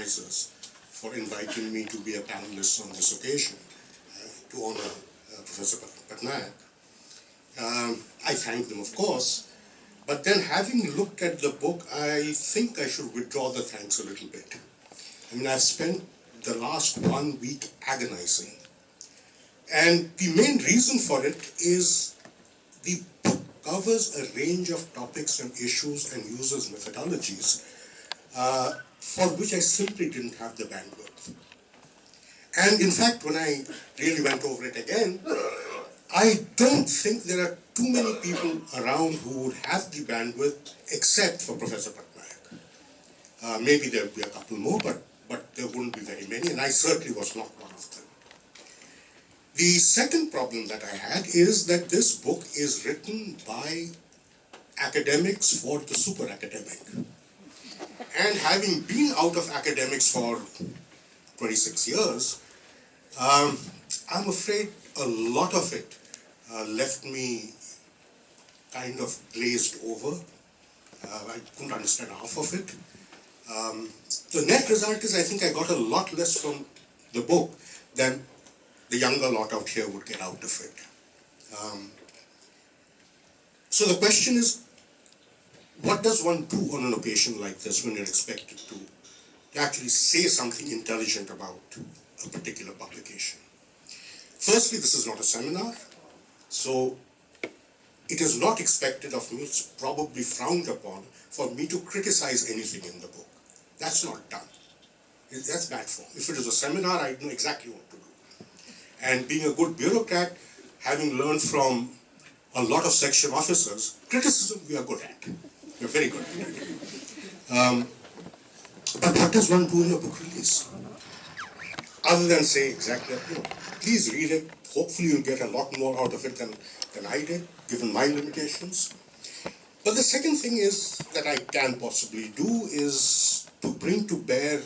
organizers for inviting me to be a panelist on this occasion to honor Professor Patnaik. I thank them, of course, but then having looked at the book, I think I should withdraw the thanks a little bit. I mean, I've spent the last 1 week agonizing. And the main reason for it is the book covers a range of topics and issues and uses methodologies for which I simply didn't have the bandwidth. And in fact, when I really went over it again, I don't think there are too many people around who would have the bandwidth except for Professor Patnaik. Maybe there would be a couple more, but there wouldn't be very many, and I certainly was not one of them. The second problem that I had is that this book is written by academics for the super academic. And having been out of academics for 26 years, I'm afraid a lot of it left me kind of glazed over. I couldn't understand half of it. The net result is I think I got a lot less from the book than the younger lot out here would get out of it. So the question is, what does one do on an occasion like this when you're expected to actually say something intelligent about a particular publication? Firstly, this is not a seminar, so it is not expected of me, it's probably frowned upon, for me to criticize anything in the book. That's not done. That's bad form. If it is a seminar, I know exactly what to do. And being a good bureaucrat, having learned from a lot of section officers, criticism we are good at. We're very good at it. But what does one do in a book release? Other than say exactly, please read it. Hopefully you'll get a lot more out of it than I did, given my limitations. But the second thing is that I can possibly do is to bring to bear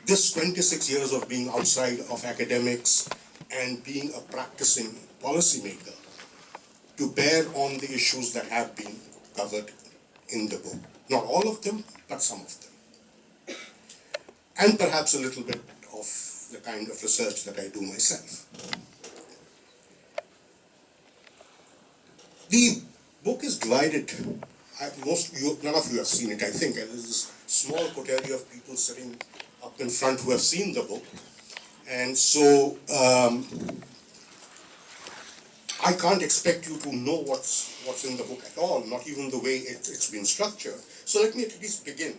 this 26 years of being outside of academics and being a practicing policymaker, to bear on the issues that have been covered in the book. Not all of them, but some of them. And perhaps a little bit of the kind of research that I do myself. The book is divided. None of you have seen it, I think. There's this small coterie of people sitting up in front who have seen the book. And so I can't expect you to know what's in the book at all, not even the way it's been structured. So let me at least begin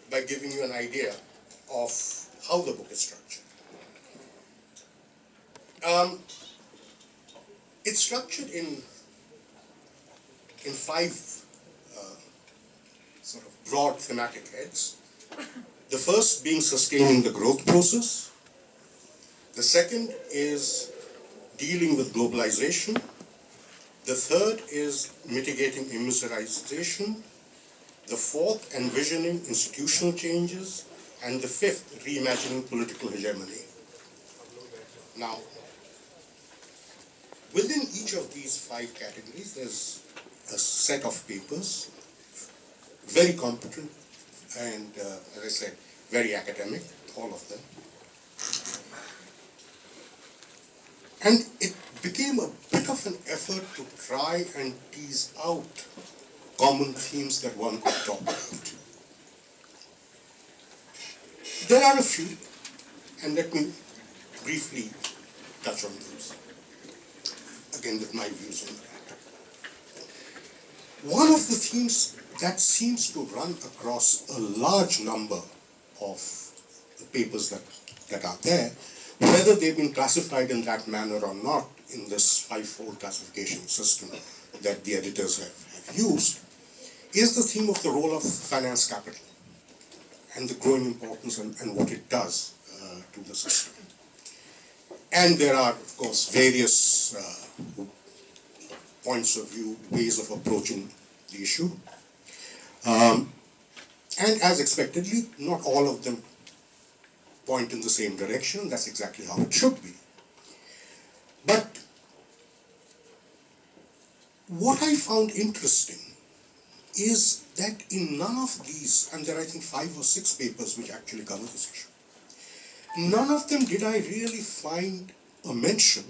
by giving you an idea of how the book is structured. It's structured in 5 sort of broad thematic heads. The first being sustaining the growth process. The second is dealing with globalization. The third is mitigating immiserization. The fourth, envisioning institutional changes. And the fifth, reimagining political hegemony. Now, within each of these 5 categories, there's a set of papers, very competent and, as I said, very academic, all of them. And it became a bit of an effort to try and tease out common themes that one could talk about. There are a few, and let me briefly touch on those, again with my views on that. One of the themes that seems to run across a large number of the papers that are there, whether they've been classified in that manner or not in this 5-fold classification system that the editors have used, is the theme of the role of finance capital and the growing importance and what it does to the system. And there are, of course, various points of view, ways of approaching the issue. And as expectedly, not all of them point in the same direction. That's exactly how it should be. But what I found interesting is that in none of these, and there are I think 5 or 6 papers which actually cover this issue, none of them did I really find a mention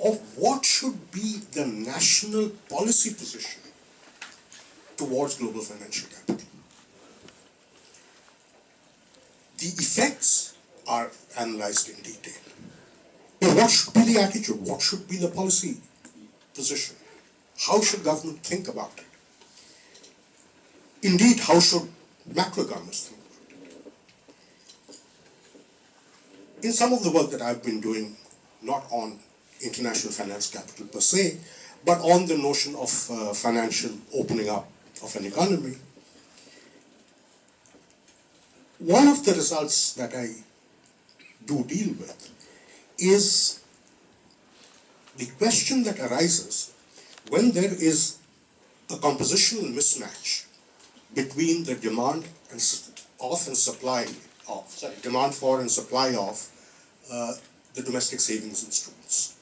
of what should be the national policy position towards global financial capital. The effects are analyzed in detail. But what should be the attitude? What should be the policy position? How should government think about it? Indeed, how should macro governments think about it? In some of the work that I've been doing, not on international finance capital per se, but on the notion of financial opening up of an economy, one of the results that I do deal with is the question that arises when there is a compositional mismatch between the demand and supply of the domestic savings instruments.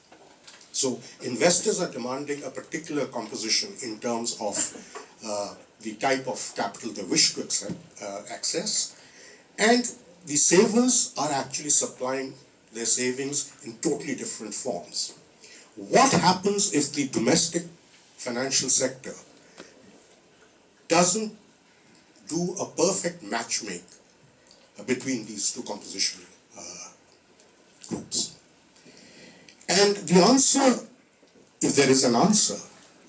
So investors are demanding a particular composition in terms of the type of capital they wish to access, and the savers are actually supplying their savings in totally different forms. What happens if the domestic financial sector doesn't do a perfect matchmake between these two composition groups? And the answer, if there is an answer,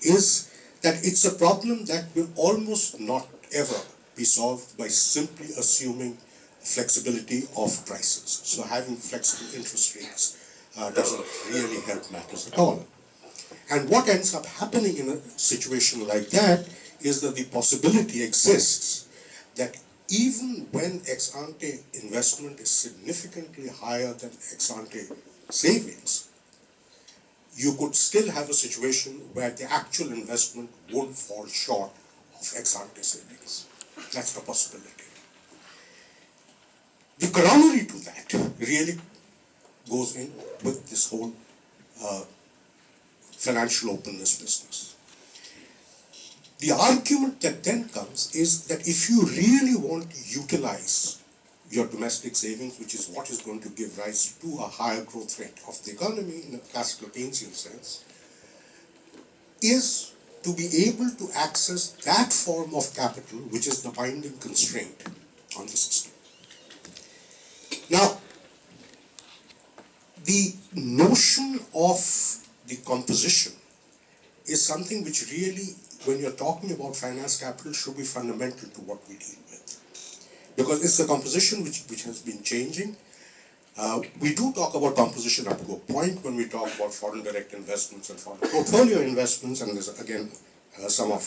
is that it's a problem that will almost not ever be solved by simply assuming flexibility of prices. So having flexible interest rates doesn't really help matters at all. And what ends up happening in a situation like that is that the possibility exists that even when ex-ante investment is significantly higher than ex-ante savings, you could still have a situation where the actual investment won't fall short of ex-ante savings. That's a possibility. The corollary to that really goes in with this whole financial openness business. The argument that then comes is that if you really want to utilize your domestic savings, which is what is going to give rise to a higher growth rate of the economy in a classical Keynesian sense, is to be able to access that form of capital which is the binding constraint on the system. Now, the notion of the composition is something which really, when you're talking about finance capital, should be fundamental to what we deal with. Because it's the composition which has been changing. We do talk about composition up to a point when we talk about foreign direct investments and foreign portfolio investments, and there's again some of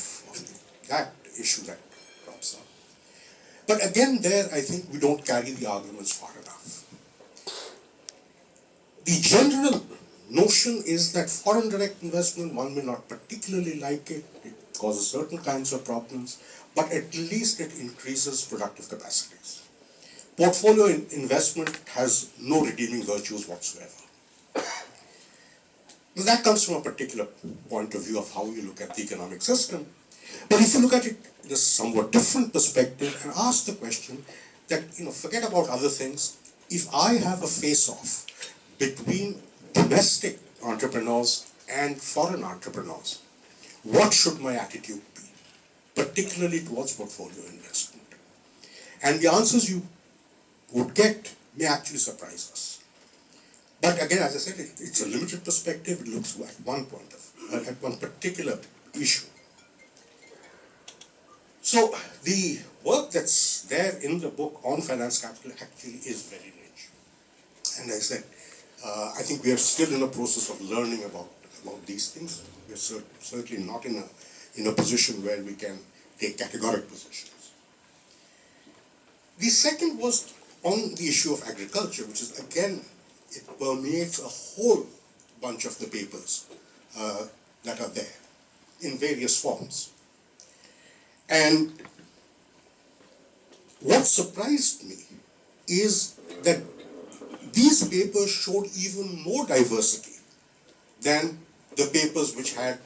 that issue that crops up. But again there, I think we don't carry the arguments far enough. The general notion is that foreign direct investment, one may not particularly like it, it causes certain kinds of problems, but at least it increases productive capacities. Portfolio investment has no redeeming virtues whatsoever. Now that comes from a particular point of view of how you look at the economic system. But if you look at it in a somewhat different perspective and ask the question that, forget about other things, if I have a face-off between domestic entrepreneurs and foreign entrepreneurs, what should my attitude be, particularly towards portfolio investment? And the answers you would get may actually surprise us. But again, as I said, it's a limited perspective. It looks at one particular issue. So the work that's there in the book on finance capital actually is very rich. And as I said, I think we are still in a process of learning about these things. We are certainly not in a position where we can take categorical positions. The second was on the issue of agriculture, which is again, it permeates a whole bunch of the papers that are there in various forms. And what surprised me is that these papers showed even more diversity than the papers which had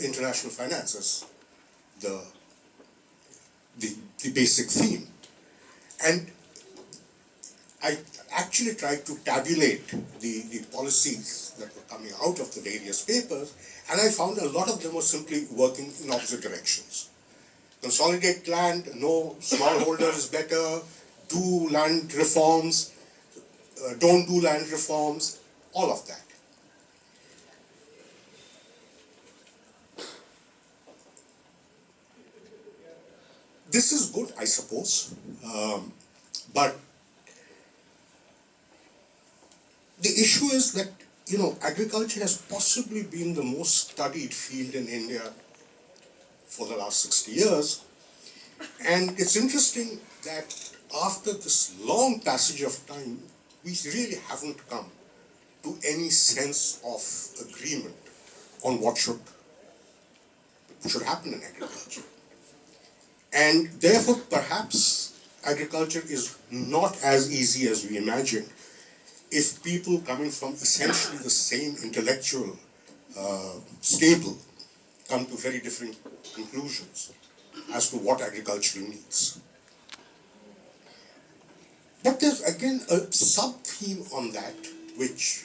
international finance as the basic theme. And I actually tried to tabulate the policies that were coming out of the various papers, and I found a lot of them were simply working in opposite directions. Consolidate land, no, smallholder is better, do land reforms, don't do land reforms, all of that. This is good, I suppose, but the issue is that, you know, agriculture has possibly been the most studied field in India for the last 60 years. And it's interesting that after this long passage of time, we really haven't come to any sense of agreement on what should happen in agriculture. And therefore, perhaps agriculture is not as easy as we imagine if people coming from essentially the same intellectual stable come to very different conclusions as to what agriculture needs. But there's again a sub-theme on that which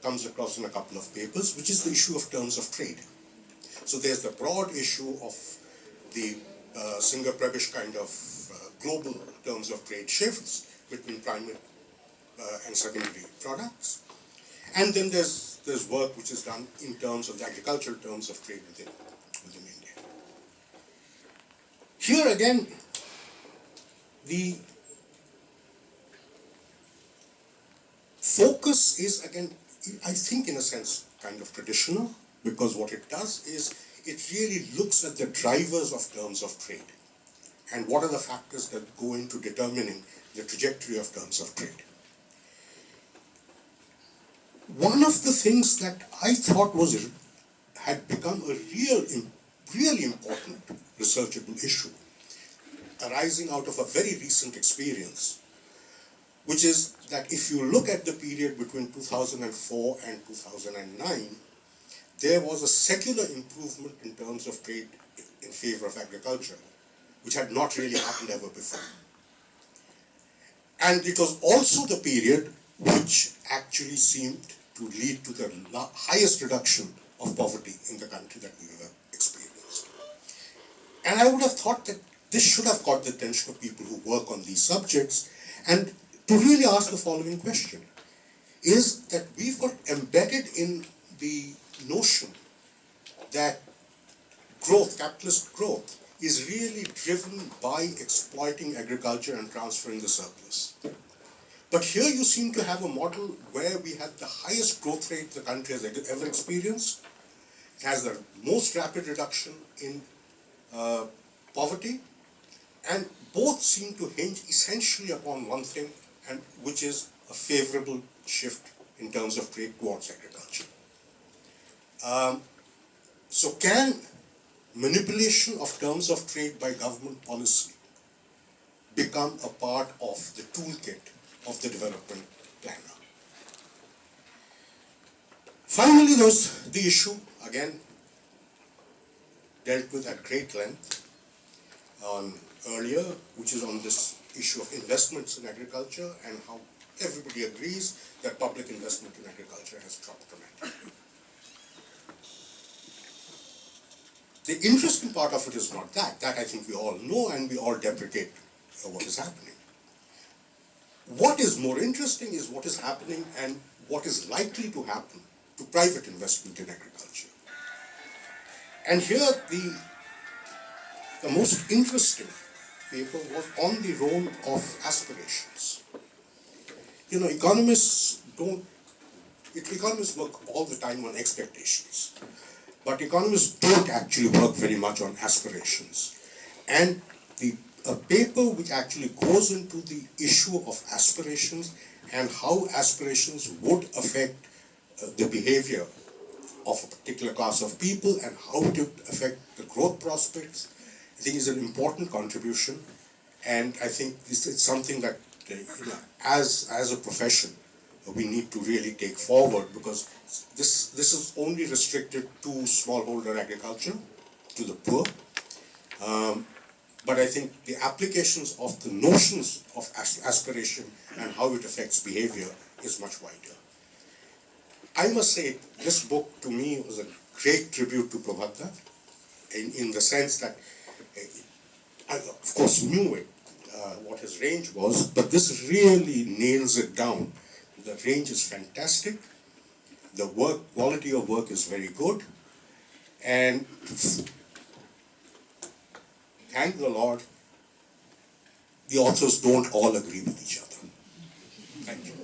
comes across in a couple of papers, which is the issue of terms of trade. So there's the broad issue of the Singer-Prebisch kind of global terms of trade shifts between primary and secondary products. And then there's work which is done in terms of the agricultural terms of trade within India. Here again, the focus is again, I think in a sense, kind of traditional, because what it does is it really looks at the drivers of terms of trade and what are the factors that go into determining the trajectory of terms of trade. One of the things that I thought had become a really important researchable issue arising out of a very recent experience, which is that if you look at the period between 2004 and 2009, there was a secular improvement in terms of trade in favor of agriculture, which had not really happened ever before. And it was also the period which actually seemed to lead to the highest reduction of poverty in the country that we have experienced. And I would have thought that this should have caught the attention of people who work on these subjects, and to really ask the following question, is that we've got embedded in the notion that growth, capitalist growth, is really driven by exploiting agriculture and transferring the surplus. But here you seem to have a model where we have the highest growth rate the country has ever experienced. It has the most rapid reduction in poverty, and both seem to hinge essentially upon one thing, and which is a favorable shift in terms of trade towards agriculture. So can manipulation of terms of trade by government policy become a part of the toolkit of the development planner? Finally, there's the issue, again, dealt with at great length earlier, which is on this issue of investments in agriculture and how everybody agrees that public investment in agriculture has dropped dramatically. The interesting part of it is not that. That I think we all know and we all deprecate what is happening. What is more interesting is what is happening and what is likely to happen to private investment in agriculture. And here the most interesting paper was on the role of aspirations. You know, economists work all the time on expectations, but economists don't actually work very much on aspirations. And a paper which actually goes into the issue of aspirations and how aspirations would affect the behavior of a particular class of people and how it would affect the growth prospects, I think is an important contribution. And I think this is something that, as a profession, we need to really take forward, because this is only restricted to smallholder agriculture, to the poor. but I think the applications of the notions of aspiration and how it affects behavior is much wider. I must say, this book to me was a great tribute to Prabhat in the sense that I, of course, knew it, what his range was, but this really nails it down. The range is fantastic, the quality of work is very good, and thank the Lord, the authors don't all agree with each other. Thank you.